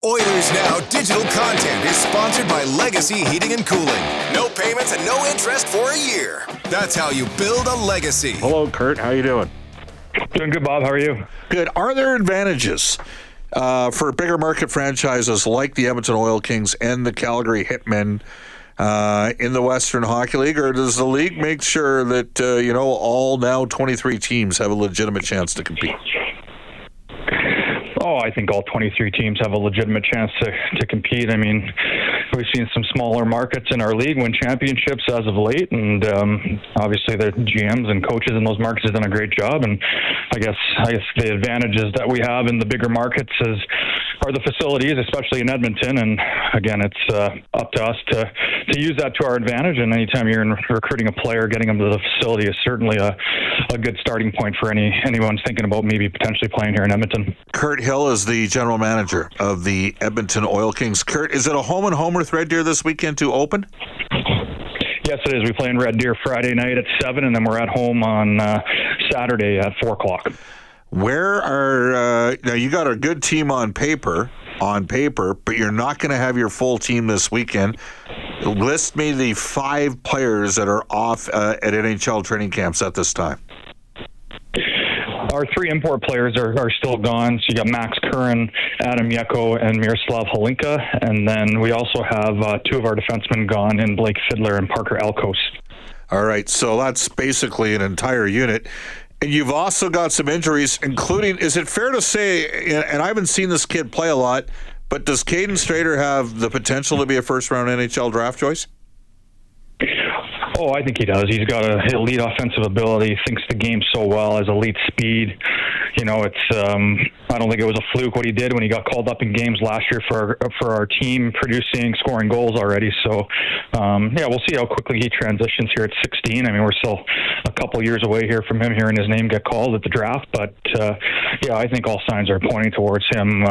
Oilers Now digital content is sponsored by Legacy Heating and Cooling. No payments and no interest for a year. That's how you build a legacy. Hello, Kirt. How you doing? Doing good, Bob. How are you? Good. Are there advantages for bigger market franchises like the Edmonton Oil Kings and the Calgary Hitmen in the Western Hockey League, or does the league make sure that all now 23 teams have a legitimate chance to compete? Oh, I think all 23 teams have a legitimate chance to compete. I mean, we've seen some smaller markets in our league win championships as of late, and obviously the GMs and coaches in those markets have done a great job. And I guess the advantages that we have in the bigger markets are the facilities, especially in Edmonton. And again, it's up to us to use that to our advantage. And anytime you're recruiting a player, getting them to the facility is certainly a good starting point for anyone thinking about maybe potentially playing here in Edmonton. Kirt Hill is the general manager of the Edmonton Oil Kings. Kirt, is it a home and homer with Red Deer this weekend to open? Yes, it is. We play in Red Deer Friday night at 7, and then we're at home on Saturday at 4 o'clock. Where are now? You got a good team on paper, but you're not going to have your full team this weekend. List me the 5 players that are off at NHL training camps at this time. Our 3 import players are still gone. So you got Max Curran, Adam Yeko, and Miroslav Holinka. And then we also have 2 of our defensemen gone in Blake Fiddler and Parker Elkos. All right, so that's basically an entire unit. And you've also got some injuries, including, is it fair to say, and I haven't seen this kid play a lot, but does Caden Strader have the potential to be a first-round NHL draft choice? Oh, I think he does. He's got an elite offensive ability, thinks the game so well, has elite speed. I don't think it was a fluke what he did when he got called up in games last year for our team, scoring goals already. So, we'll see how quickly he transitions here at 16. I mean, we're still a couple years away here from him hearing his name get called at the draft. But, I think all signs are pointing towards him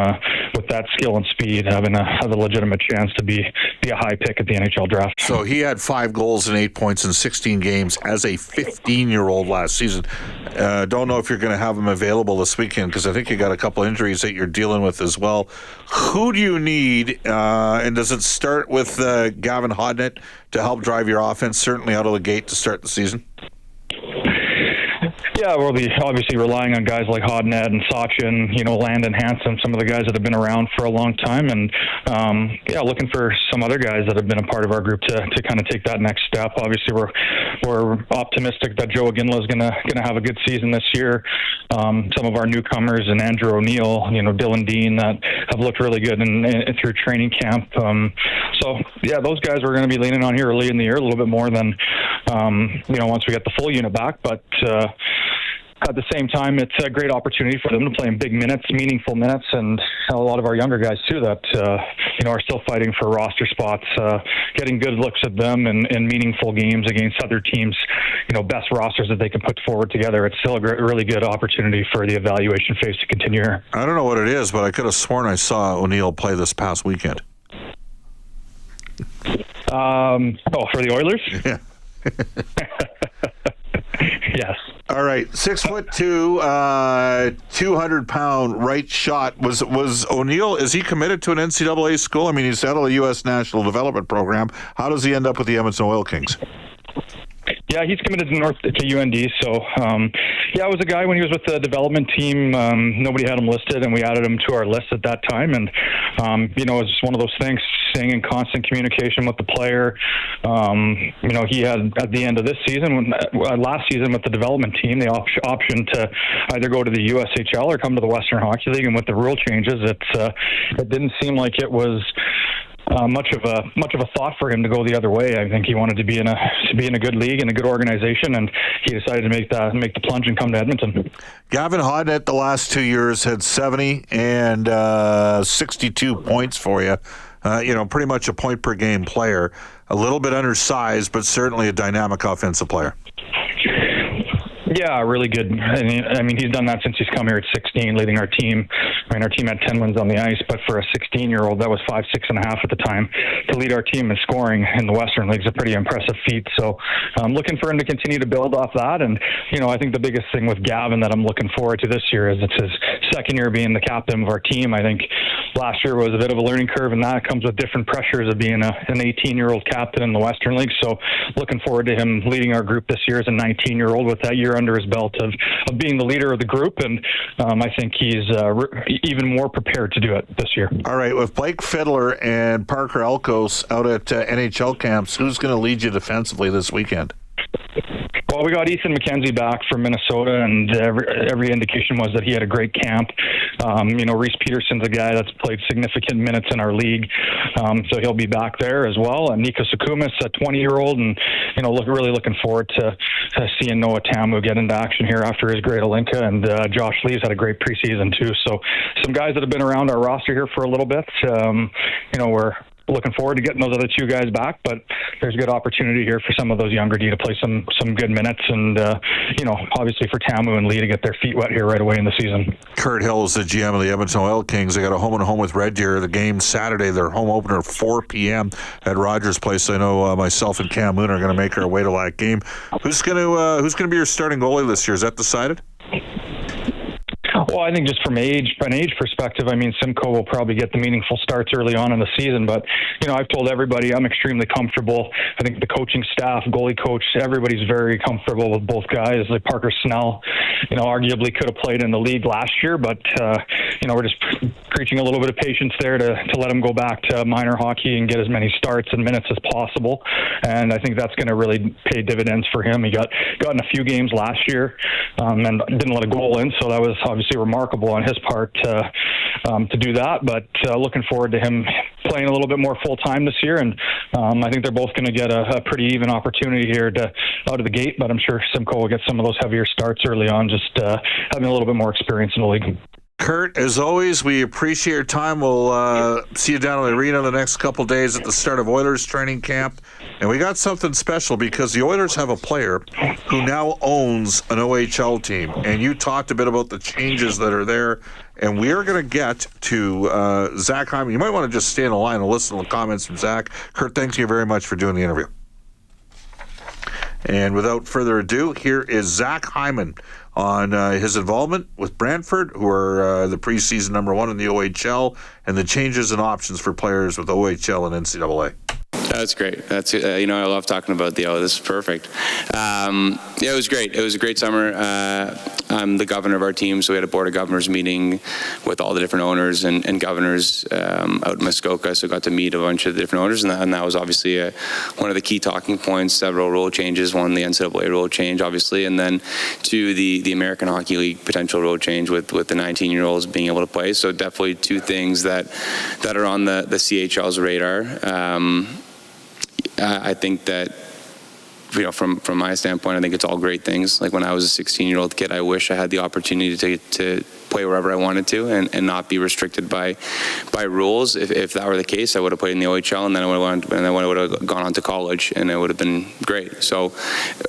with that skill and speed having a legitimate chance to be a high pick at the NHL draft. So he had 5 goals and 8 points in 16 games as a 15-year-old last season. Don't know if you're going to have him available this weekend because I think you got a couple injuries that you're dealing with as well. Who do you need, and does it start with Gavin Hodnett to help drive your offense, certainly out of the gate to start the season? Yeah, we'll be obviously relying on guys like Hodnett and Sachin, Landon Hansen, some of the guys that have been around for a long time, and looking for some other guys that have been a part of our group to kind of take that next step. Obviously, we're optimistic that Joe Aginla is gonna have a good season this year. Some of our newcomers and Andrew O'Neill, Dylan Dean, that have looked really good through training camp. Those guys we're going to be leaning on here early in the year a little bit more than once we get the full unit back, but. At the same time, it's a great opportunity for them to play in big minutes, meaningful minutes, and a lot of our younger guys, too, that, are still fighting for roster spots, getting good looks at them in meaningful games against other teams, best rosters that they can put forward together. It's still a really good opportunity for the evaluation phase to continue here. I don't know what it is, but I could have sworn I saw O'Neill play this past weekend. For the Oilers? Yeah. Yes. All right, 6'2", 200-pound right shot. Was O'Neill? Is he committed to an NCAA school? I mean, he's out of the U.S. National Development Program. How does he end up with the Edmonton Oil Kings? Yeah, he's committed to UND. So, it was a guy when he was with the development team. Nobody had him listed, and we added him to our list at that time. And, it's just one of those things, staying in constant communication with the player. He had, at the end of this season, last season with the development team, the option to either go to the USHL or come to the Western Hockey League. And with the rule changes, it didn't seem like it was much of a thought for him to go the other way. I think he wanted to be in a good league and a good organization, and he decided to make the plunge and come to Edmonton. Gavin Hodnett the last 2 years had 70 and 62 points for you. Pretty much a point per game player. A little bit undersized, but certainly a dynamic offensive player. Yeah, really good. I mean, he's done that since he's come here at 16, leading our team. I mean, our team had 10 wins on the ice, but for a 16-year-old, that was 5'6" and a half at the time, to lead our team in scoring in the Western League is a pretty impressive feat. So I'm looking for him to continue to build off that. And, you know, I think the biggest thing with Gavin that I'm looking forward to this year is it's his second year being the captain of our team. I think last year was a bit of a learning curve, and that comes with different pressures of being an 18-year-old captain in the Western League. So looking forward to him leading our group this year as a 19-year-old with that year under his belt of being the leader of the group, and I think he's even more prepared to do it this year. All right, with Blake Fiddler and Parker Elkos out at NHL camps, who's going to lead you defensively this weekend? Well, we got Ethan McKenzie back from Minnesota, and every indication was that he had a great camp. You know, Reese Peterson's a guy that's played significant minutes in our league, so he'll be back there as well. And Nico Sukumis, a 20-year-old, and you know, really looking forward to seeing Noah Tamu get into action here after his great Olympia. And Josh Lee's had a great preseason too. So some guys that have been around our roster here for a little bit. You know, we're looking forward to getting those other two guys back, but there's good opportunity here for some of those younger D to play some good minutes, and you know, obviously for Tamu and Lee to get their feet wet here right away in the season. Kirt Hill is the GM of the Edmonton Oil Kings. They got a home-and-home with Red Deer. The game Saturday, their home opener 4 p.m. at Rogers Place. I know myself and Cam Moon are going to make our way to that game. Who's going to be your starting goalie this year? Is that decided? Well, I think just from an age perspective, I mean, Simcoe will probably get the meaningful starts early on in the season. But, you know, I've told everybody I'm extremely comfortable. I think the coaching staff, goalie coach, everybody's very comfortable with both guys. Like Parker Snell, you know, arguably could have played in the league last year, but, you know, we're just preaching a little bit of patience there to let him go back to minor hockey and get as many starts and minutes as possible. And I think that's going to really pay dividends for him. He got in a few games last year and didn't let a goal in, so that was obviously remarkable on his part to do that. But looking forward to him playing a little bit more full time this year, and I think they're both going to get a pretty even opportunity here out of the gate. But I'm sure Simcoe will get some of those heavier starts early on, just having a little bit more experience in the league. Kirt, as always, we appreciate your time. We'll see you down in the arena the next couple days at the start of Oilers training camp. And we got something special because the Oilers have a player who now owns an OHL team. And you talked a bit about the changes that are there. And we are going to get to Zach Hyman. You might want to just stay in the line and listen to the comments from Zach. Kirt, thank you very much for doing the interview. And without further ado, here is Zach Hyman on his involvement with Brantford, who are the preseason number 1 in the OHL, and the changes and options for players with OHL and NCAA. That's great. That's you know, I love talking about the O. This is perfect. Yeah, it was great. It was a great summer. I'm the governor of our team, so we had a board of governors meeting with all the different owners and governors out in Muskoka. So got to meet a bunch of the different owners, and that was obviously one of the key talking points. Several rule changes. One, the NCAA rule change, obviously, and then two, the American Hockey League potential rule change with the 19-year-olds being able to play. So definitely two things that are on the CHL's radar. I think that, you know, from my standpoint, I think it's all great things. Like when I was a 16-year-old kid, I wish I had the opportunity to play wherever I wanted to and not be restricted by rules. If that were the case, I would have played in the OHL, and then I would have gone on to college, and it would have been great. So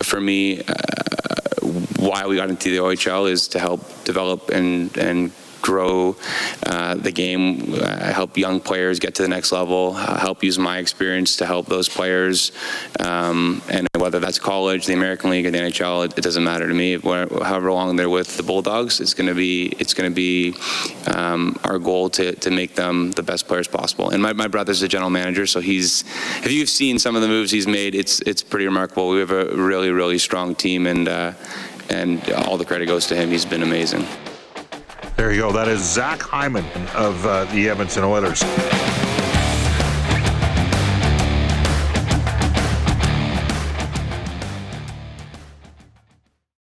for me, why we got into the OHL is to help develop and grow the game, help young players get to the next level, help use my experience to help those players, and whether that's college, the American League, or the NHL, it doesn't matter to me. However long they're with the Bulldogs, it's going to be our goal to make them the best players possible. And my brother's a general manager, so if you've seen some of the moves he's made, it's pretty remarkable. We have a really, really strong team, and all the credit goes to him. He's been amazing. There you go. That is Zach Hyman of the Edmonton Oilers.